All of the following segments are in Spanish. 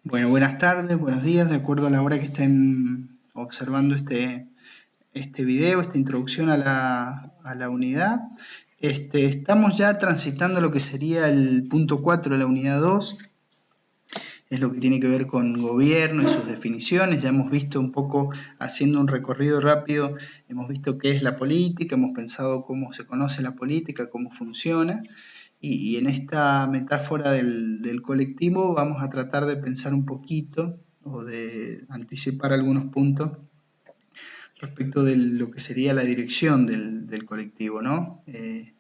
Bueno, buenas tardes, buenos días, de acuerdo a la hora que estén observando este video, esta introducción a la unidad. Estamos ya transitando lo que sería el punto 4 de la unidad 2, es lo que tiene que ver con gobierno y sus definiciones. Ya hemos visto un poco, haciendo un recorrido rápido, hemos visto qué es la política, hemos pensado cómo se conoce la política, cómo funciona. Y en esta metáfora del colectivo vamos a tratar de pensar un poquito o de anticipar algunos puntos respecto de lo que sería la dirección del colectivo, ¿no? El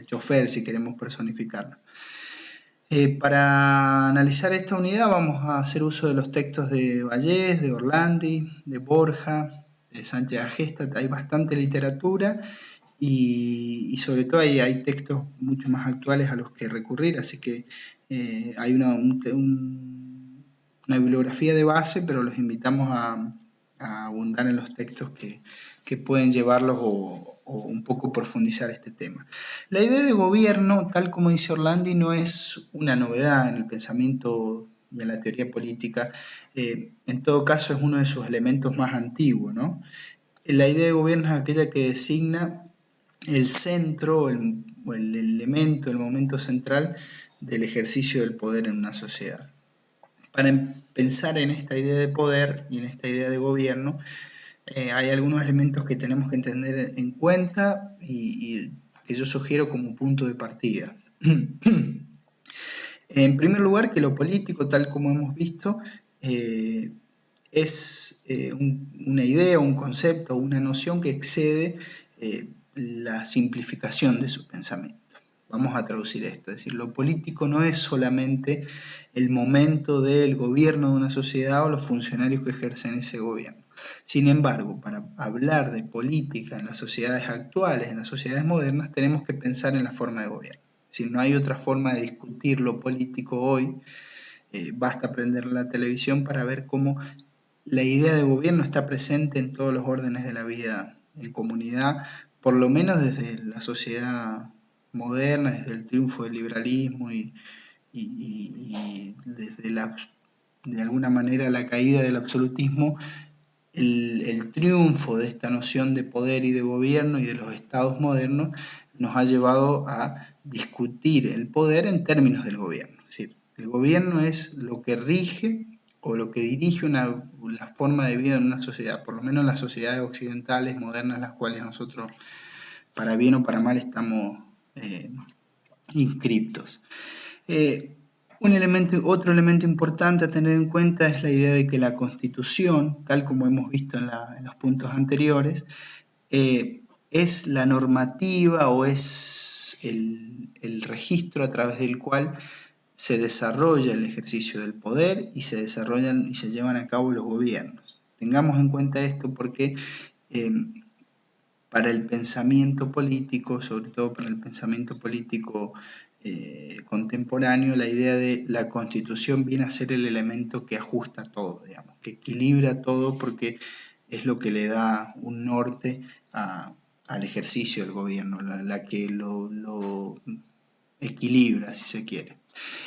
chofer, si queremos personificarlo. Para analizar esta unidad vamos a hacer uso de los textos de Vallés, de Orlandi, de Borja, de Sánchez Agesta. Hay bastante literatura y sobre todo hay textos mucho más actuales a los que recurrir, así que hay una bibliografía de base, pero los invitamos a abundar en los textos que pueden llevarlos o un poco profundizar este tema. La idea de gobierno, tal como dice Orlandi, no es una novedad en el pensamiento y en la teoría política. En todo caso es uno de sus elementos más antiguos, ¿no? La idea de gobierno es aquella que designa el centro o el elemento, el momento central del ejercicio del poder en una sociedad. Para pensar en esta idea de poder y en esta idea de gobierno, hay algunos elementos que tenemos que tener en cuenta y que yo sugiero como punto de partida. En primer lugar, que lo político, tal como hemos visto, es una idea, un concepto, una noción que excede la simplificación de su pensamiento. Vamos a traducir esto, es decir, lo político no es solamente el momento del gobierno de una sociedad o los funcionarios que ejercen ese gobierno. Sin embargo, para hablar de política en las sociedades actuales, en las sociedades modernas, tenemos que pensar en la forma de gobierno. Es decir, no hay otra forma de discutir lo político hoy. Basta prender la televisión para ver cómo la idea de gobierno está presente en todos los órdenes de la vida en comunidad, por lo menos desde la sociedad moderna, desde el triunfo del liberalismo y desde de alguna manera la caída del absolutismo. El triunfo de esta noción de poder y de gobierno y de los estados modernos nos ha llevado a discutir el poder en términos del gobierno. Es decir, el gobierno es lo que rige o lo que dirige la forma de vida en una sociedad, por lo menos en las sociedades occidentales modernas, las cuales nosotros, para bien o para mal, estamos inscriptos. Otro elemento importante a tener en cuenta es la idea de que la Constitución, tal como hemos visto en los puntos anteriores, es la normativa o es el registro a través del cual se desarrolla el ejercicio del poder y se desarrollan y se llevan a cabo los gobiernos. Tengamos en cuenta esto porque para el pensamiento político, sobre todo para el pensamiento político contemporáneo, la idea de la Constitución viene a ser el elemento que ajusta todo, digamos, que equilibra todo porque es lo que le da un norte al ejercicio del gobierno, la que lo equilibra, si se quiere.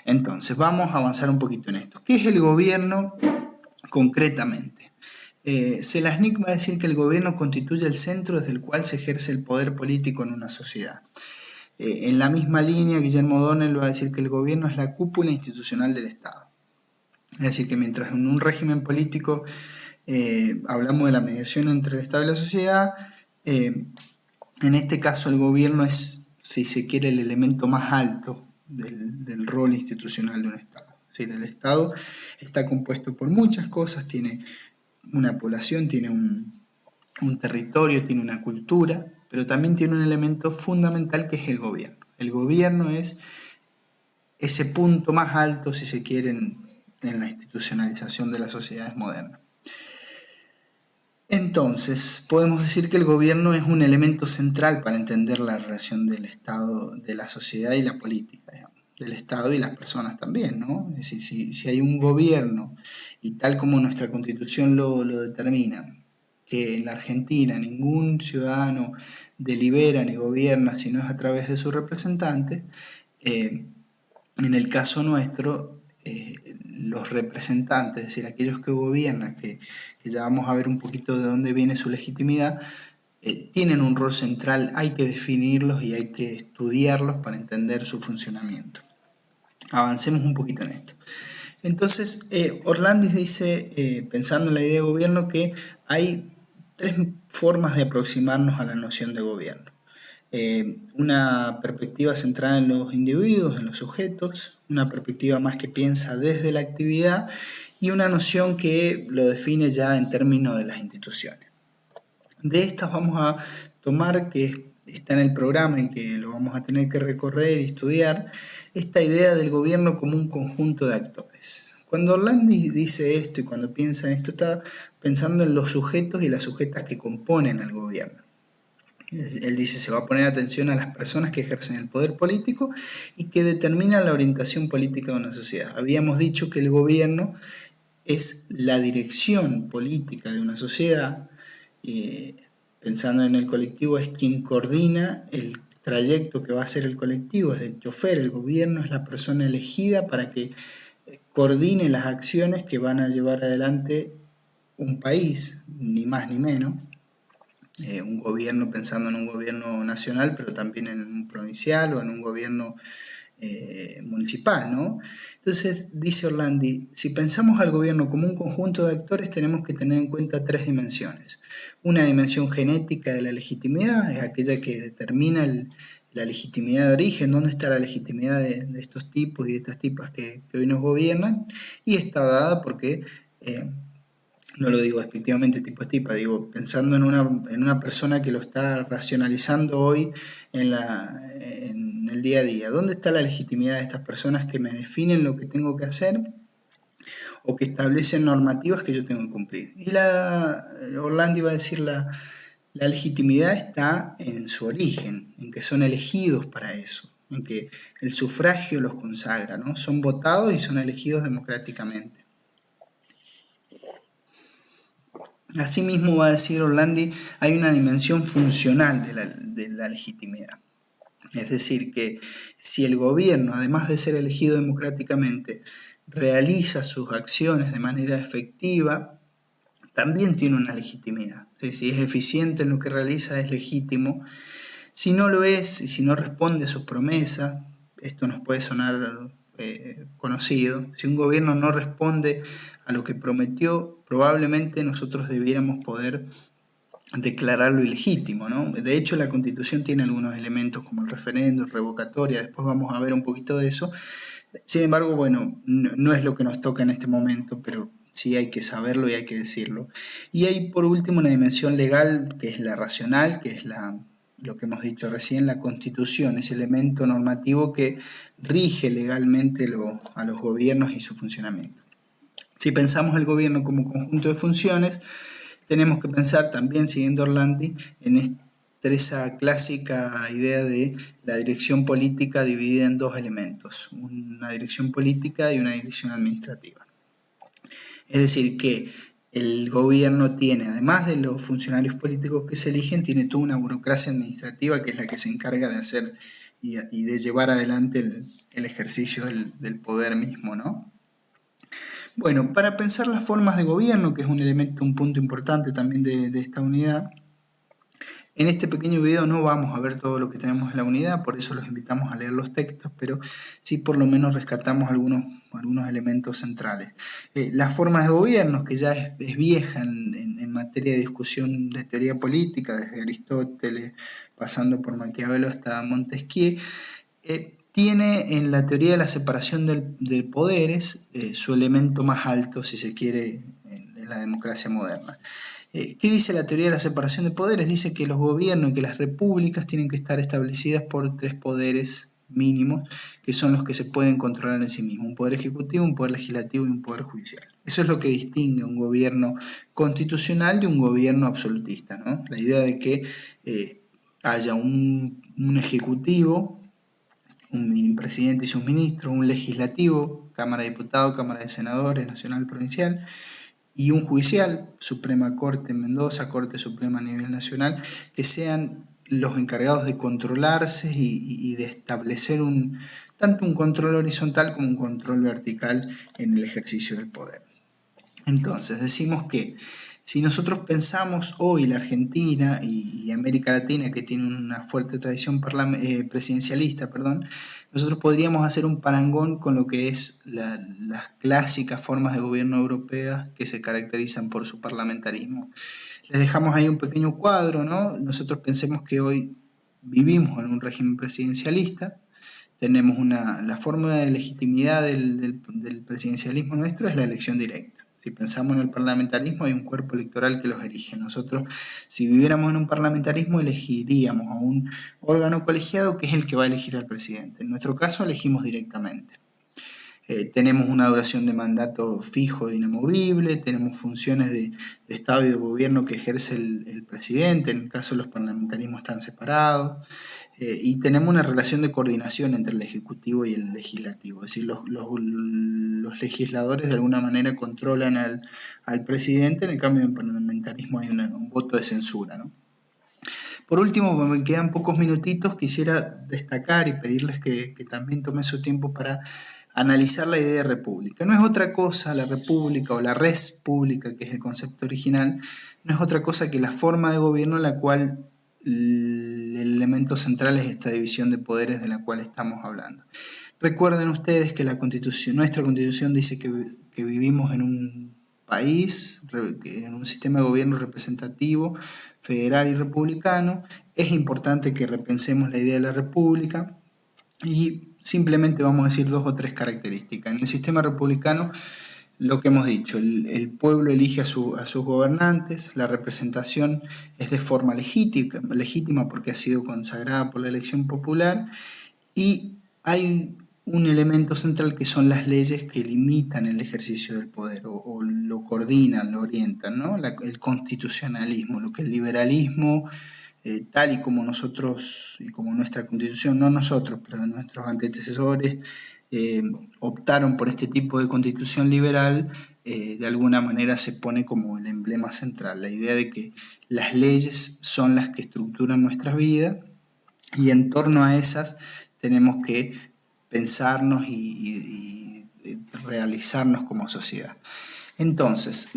Entonces, vamos a avanzar un poquito en esto. ¿Qué es el gobierno concretamente? Selaznick va a decir que el gobierno constituye el centro desde el cual se ejerce el poder político en una sociedad. En la misma línea, Guillermo O'Donnell va a decir que el gobierno es la cúpula institucional del Estado. Es decir, que mientras en un régimen político hablamos de la mediación entre el Estado y la sociedad, en este caso el gobierno es, si se quiere, el elemento más alto del rol institucional de un Estado. Es decir, el Estado está compuesto por muchas cosas, tiene una población, tiene un territorio, tiene una cultura, pero también tiene un elemento fundamental que es el gobierno. El gobierno es ese punto más alto, si se quiere, en la institucionalización de las sociedades modernas. Entonces, podemos decir que el gobierno es un elemento central para entender la relación del Estado, de la sociedad y la política, digamos, del Estado y las personas también, ¿no? Es decir, si hay un gobierno, y tal como nuestra Constitución lo determina, que en la Argentina ningún ciudadano delibera ni gobierna si no es a través de sus representantes, en el caso nuestro, los representantes, es decir, aquellos que gobiernan, que ya vamos a ver un poquito de dónde viene su legitimidad, tienen un rol central, hay que definirlos y hay que estudiarlos para entender su funcionamiento. Avancemos un poquito en esto. Entonces, Orlandis dice, pensando en la idea de gobierno, que hay tres formas de aproximarnos a la noción de gobierno. Una perspectiva centrada en los individuos, en los sujetos, una perspectiva más que piensa desde la actividad y una noción que lo define ya en términos de las instituciones. De estas vamos a tomar, que está en el programa y que lo vamos a tener que recorrer y estudiar, esta idea del gobierno como un conjunto de actores. Cuando Orlandis dice esto y cuando piensa en esto, está pensando en los sujetos y las sujetas que componen al gobierno. Él dice, se va a poner atención a las personas que ejercen el poder político y que determinan la orientación política de una sociedad. Habíamos dicho que el gobierno es la dirección política de una sociedad. Pensando en el colectivo, es quien coordina el trayecto que va a hacer el colectivo, es el chofer. El gobierno es la persona elegida para que coordine las acciones que van a llevar adelante un país, ni más ni menos. Un gobierno, pensando en un gobierno nacional, pero también en un provincial o en un gobierno municipal, ¿no? Entonces, dice Orlandis, si pensamos al gobierno como un conjunto de actores, tenemos que tener en cuenta tres dimensiones. Una dimensión genética de la legitimidad, es aquella que determina la legitimidad de origen, dónde está la legitimidad de estos tipos y de estas tipas que hoy nos gobiernan, y está dada porque, no lo digo despectivamente tipo tipa, digo pensando en una persona que lo está racionalizando hoy en el día a día. ¿Dónde está la legitimidad de estas personas que me definen lo que tengo que hacer o que establecen normativas que yo tengo que cumplir? Y Orlandis va a decir la legitimidad está en su origen, en que son elegidos para eso, en que el sufragio los consagra, ¿no? Son votados y son elegidos democráticamente. Asimismo, va a decir Orlandis, hay una dimensión funcional de la legitimidad. Es decir, que si el gobierno, además de ser elegido democráticamente, realiza sus acciones de manera efectiva, también tiene una legitimidad. Si es eficiente en lo que realiza, es legítimo. Si no lo es y si no responde a sus promesas, esto nos puede sonar conocido. Si un gobierno no responde a lo que prometió, probablemente nosotros debiéramos poder declararlo ilegítimo, ¿no? De hecho, la Constitución tiene algunos elementos como el referéndum, revocatoria, después vamos a ver un poquito de eso. Sin embargo, bueno, no es lo que nos toca en este momento, pero sí hay que saberlo y hay que decirlo. Y hay, por último, una dimensión legal, que es la racional, que es lo que hemos dicho recién, la Constitución, ese elemento normativo que rige legalmente a los gobiernos y su funcionamiento. Si pensamos el gobierno como conjunto de funciones, tenemos que pensar también, siguiendo Orlandis, en esa clásica idea de la dirección política dividida en dos elementos, una dirección política y una dirección administrativa. Es decir, que el gobierno tiene, además de los funcionarios políticos que se eligen, tiene toda una burocracia administrativa que es la que se encarga de hacer y de llevar adelante el ejercicio del poder mismo, ¿no? Bueno, para pensar las formas de gobierno, que es un punto importante también de esta unidad, en este pequeño video no vamos a ver todo lo que tenemos en la unidad, por eso los invitamos a leer los textos, pero sí por lo menos rescatamos algunos elementos centrales. Las formas de gobierno, que ya es vieja en materia de discusión de teoría política, desde Aristóteles, pasando por Maquiavelo hasta Montesquieu, tiene en la teoría de la separación del poderes su elemento más alto, si se quiere, en la democracia moderna. ¿Qué dice la teoría de la separación de poderes? Dice que los gobiernos y que las repúblicas tienen que estar establecidas por tres poderes mínimos, que son los que se pueden controlar en sí mismos: un poder ejecutivo, un poder legislativo y un poder judicial. Eso es lo que distingue un gobierno constitucional de un gobierno absolutista, ¿no? La idea de que haya un ejecutivo, un presidente y sus ministros, un legislativo, Cámara de Diputados, Cámara de Senadores, nacional, provincial, y un judicial, Suprema Corte en Mendoza, Corte Suprema a nivel nacional, que sean los encargados de controlarse y de establecer tanto un control horizontal como un control vertical en el ejercicio del poder. Entonces, decimos que si nosotros pensamos hoy la Argentina y América Latina, que tiene una fuerte tradición presidencialista, nosotros podríamos hacer un parangón con lo que es las clásicas formas de gobierno europeas que se caracterizan por su parlamentarismo. Les dejamos ahí un pequeño cuadro, ¿no? Nosotros pensemos que hoy vivimos en un régimen presidencialista, tenemos la fórmula de legitimidad del presidencialismo nuestro es la elección directa. Si pensamos en el parlamentarismo, hay un cuerpo electoral que los elige. Nosotros, si viviéramos en un parlamentarismo, elegiríamos a un órgano colegiado que es el que va a elegir al presidente. En nuestro caso, elegimos directamente. Tenemos una duración de mandato fijo e inamovible, tenemos funciones de Estado y de gobierno que ejerce el presidente, en el caso de los parlamentarismos están separados, y tenemos una relación de coordinación entre el Ejecutivo y el Legislativo, es decir, los legisladores de alguna manera controlan al presidente, en el cambio en el parlamentarismo hay un voto de censura, ¿no? Por último, me quedan pocos minutitos, quisiera destacar y pedirles que también tomen su tiempo para analizar la idea de república. No es otra cosa la república o la res pública, que es el concepto original, no es otra cosa que la forma de gobierno en la cual el elemento central es esta división de poderes de la cual estamos hablando. Recuerden ustedes que nuestra constitución dice que vivimos en un país, en un sistema de gobierno representativo, federal y republicano. Es importante que repensemos la idea de la república y simplemente vamos a decir 2 o 3 características. En el sistema republicano, lo que hemos dicho, el pueblo elige a sus gobernantes, la representación es de forma legítima porque ha sido consagrada por la elección popular y hay un elemento central que son las leyes que limitan el ejercicio del poder o lo coordinan, lo orientan, ¿no? El constitucionalismo, lo que el liberalismo, tal y como nosotros y como nuestra constitución, no nosotros, pero nuestros antecesores optaron por este tipo de constitución liberal, de alguna manera se pone como el emblema central, la idea de que las leyes son las que estructuran nuestras vidas y en torno a esas tenemos que pensarnos y realizarnos como sociedad. Entonces,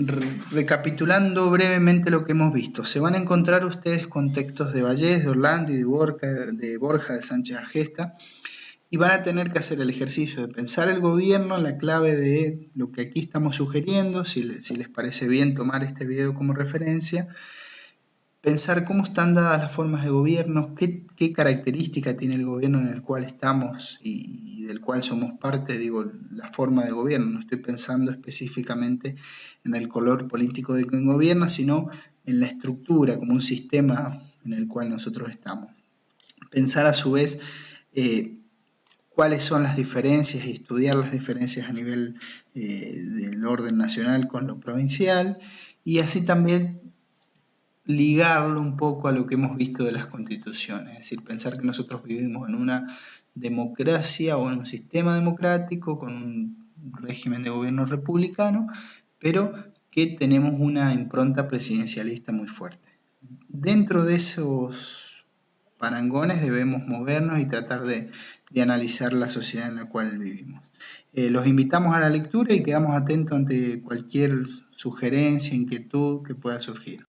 recapitulando brevemente lo que hemos visto, se van a encontrar ustedes con textos de Vallés, de Orlandi, de Borja, de Sánchez Agesta, y van a tener que hacer el ejercicio de pensar el gobierno en la clave de lo que aquí estamos sugiriendo, si les parece bien tomar este video como referencia, pensar cómo están dadas las formas de gobierno, qué característica tiene el gobierno en el cual estamos y del cual somos parte, digo, la forma de gobierno. No estoy pensando específicamente en el color político de quien gobierna, sino en la estructura, como un sistema en el cual nosotros estamos. Pensar a su vez cuáles son las diferencias y estudiar las diferencias a nivel del orden nacional con lo provincial y así también ligarlo un poco a lo que hemos visto de las constituciones, es decir, pensar que nosotros vivimos en una democracia o en un sistema democrático con un régimen de gobierno republicano, pero que tenemos una impronta presidencialista muy fuerte. Dentro de esos parangones debemos movernos y tratar de analizar la sociedad en la cual vivimos. Los invitamos a la lectura y quedamos atentos ante cualquier sugerencia, inquietud que pueda surgir.